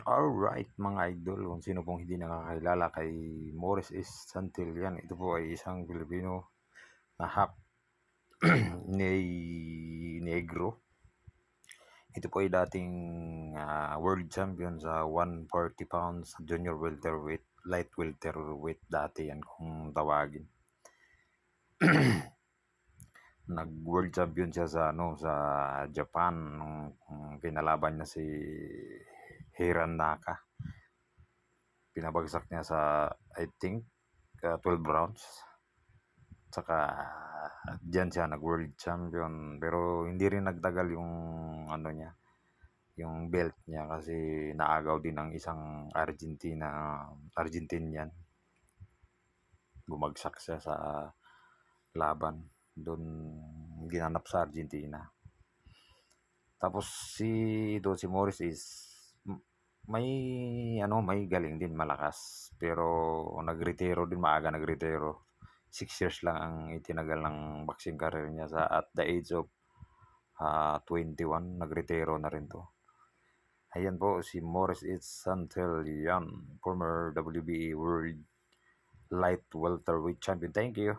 Alright mga idol, kung sino pong hindi nakakilala kay Morris is Santillan. Ito po ay isang Pilipino na half negro. Ito po ay dating world champion sa 140 pounds junior welterweight, light welterweight dati yan kung tawagin. Nag-world champion siya sa Japan nung pinalaban niya si Hiran Naka. Pinabagsak niya sa I think 12 rounds. Tsaka diyan siya nag-world champion, pero hindi rin nagtagal yung ano niya, yung belt niya kasi naagaw din ng isang Argentinian. Bumagsak siya sa laban doon, ginanap sa Argentina. Tapos si Morris is may galing din, malakas, pero maaga nagretiro. 6 years lang ang itinagal ng boxing career niya. At the age of 21 nagretiro na rin to. Ayan po si Morris Santillan, former WBA World Light Welterweight Champion. Thank you.